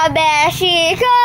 kabeshi ko!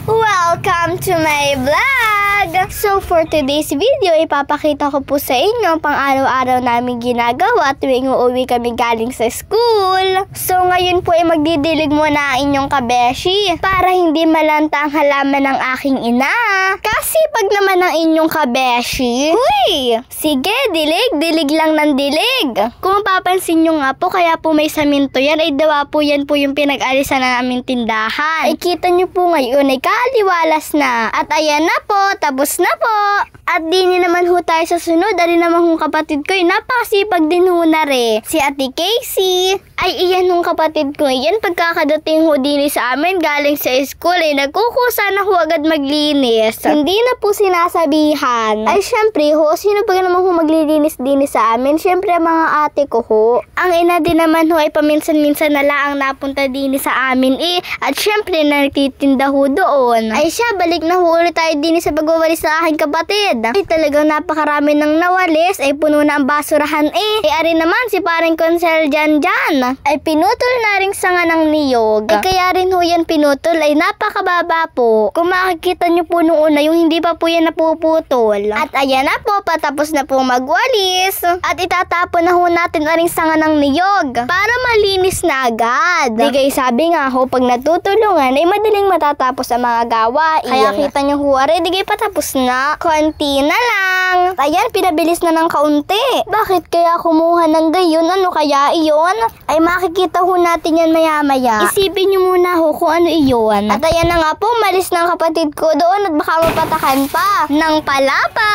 Welcome to my vlog! So for today's video, ipapakita ko po sa inyo pang araw-araw namin ginagawa tuwing uuwi kami galing sa school. So ngayon po ay magdidilig muna ang inyong kabeshi para hindi malanta ang halaman ng aking ina. Kasi pag naman ang inyong kabeshi, huy! Sige, dilig lang ng dilig. Kung mapapansin nyo nga po, kaya po may saminto yan, ay dawa po yan po yung pinag-alisan na namin tindahan. Ay kita nyo po ngayon ay kaliwalas na. At ayan na po, tapos na po. At di naman ho tayo sa sunod. Ari naman hong kapatid ko, napakasipag din ho na rin. Si Ate Casey. Ay iyan hong kapatid ko. Yan pagkakadating ho din sa amin galing sa school nagkukusa na ho agad maglinis. Hindi na po sinasabihan. Ay syempre ho, sino pa naman ho maglilinis din sa amin? Syempre mga ate ko ho. Ang ina din naman ho ay paminsan-minsan na lang napunta din sa amin At syempre nagtitinda ho doon. Ay siya, balik na ho ulit tayo din sa pagwawalis sa aking kapatid. Ay talagang napakarami ng nawalis. Ay puno na ang basurahan Ay ari naman si paring Consel dyan. Ay pinutol na rin sanga ng niyog. Ay kaya rin ho yan pinutol. Ay napakababa po. Kung makikita nyo po nung una, yung hindi pa po yan napuputol. At ayan na po, patapos na po magwalis. At itatapon na ho natin na rin sanga ng niyog para malinis na agad. Di kayo sabi nga ho, pag natutulungan ay madaling matatapos ang mga gawain. Kaya kita nyo ho, di kayo patapos na. Konti na lang. Ayan, pinabilis na ng kaunti. Bakit kaya kumuha ng gayon? Ano kaya iyon? Ay makikita ho natin yan maya-maya. Isipin nyo muna ho kung ano iyon. At ayan na nga po, malis ng kapatid ko doon at baka mapatakan pa ng palapa.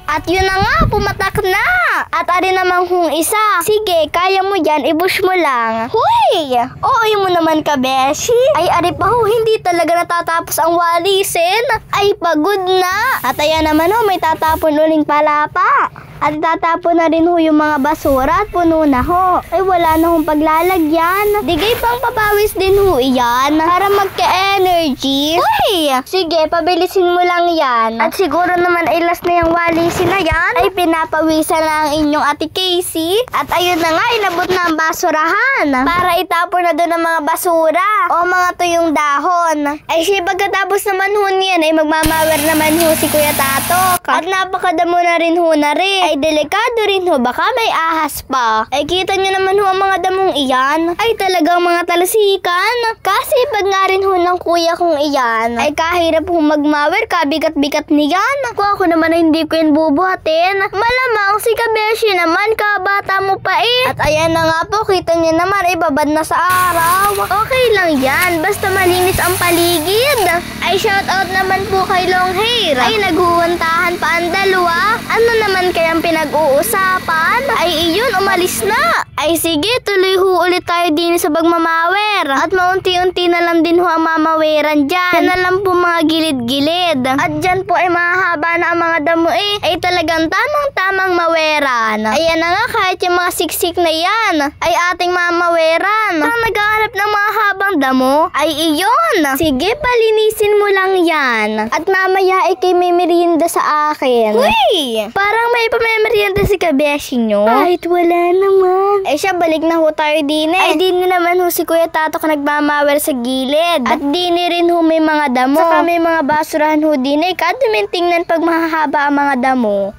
At yun na nga, pumatak na. At ari namang hong isa. Sige, kaya mo yan, ibush mo lang. Huy! Oo mo naman kabeshi. Ay ari pa ho, hindi talaga natatapos ang walisin. Ay pagod na. At ayan naman ho, may tatapon uling palapa. At tatapon na rin ho yung mga basura at puno na ho. Ay wala na hong paglalagyan. Digay pang papawis din ho iyan para magka-energy. Uy! Sige, pabilisin mo lang yan. At siguro naman ay last na yung walisin na yan. Ay pinapawisan na ang inyong Ate Casey. At ayun na nga, inabot na ang basurahan. Para itapon na doon ang mga basura o mga tuyong dahon. Ay siya pagkatapos naman ho niyan ay magmamawer naman ho si Kuya Tatok. At napakadamo na rin ho na rin. Ay delikado rin ho, baka may ahas pa. Ay kita nyo naman ho ang mga damong iyan. Ay talagang mga talasikan. Kasi pag nga rin ho ng kuya kong iyan, ay kahirap ho magmawer, kabigat-bigat niyan. Kung ako naman ay hindi ko yan bubuhatin, malamang si kabeshi naman, kabata mo pa At ayan na nga po, kita nyo naman, ibabad na sa araw. Okay lang yan, basta malinis ang paligid. Ay shoutout naman po kay Long Hair. Ay naghuwantahan pa ang dalawa. Ano naman kayang pinag-uusapan? Ay iyon, umalis na. Ay sige, tuloy ho ulit tayo din sa pagmamawer. At maunti-unti na lang din ho ang mamaweran dyan. Yan na lang po mga gilid-gilid. At dyan po ay mahaba na ang mga damo Ay talagang tamang-tamang maweran. Ayan na nga, kahit yung mga siksik na yan ay ating mamaweran. Ang naghahanap ng mga habang damo ay iyon. Sige, palinisin mo lang yan. At mamaya ay kay may merienda sa akin. Uy! Parang may pamemerienda si kabeshi nyo. Kahit wala naman. Ay siya, balik na ho tayo din Ay din naman ho si Kuya Tatok nagmamawer sa gilid. At din rin ho may mga damo. Saka may mga basurahan ho din kada tingnan pag mahahaba ang mga damo.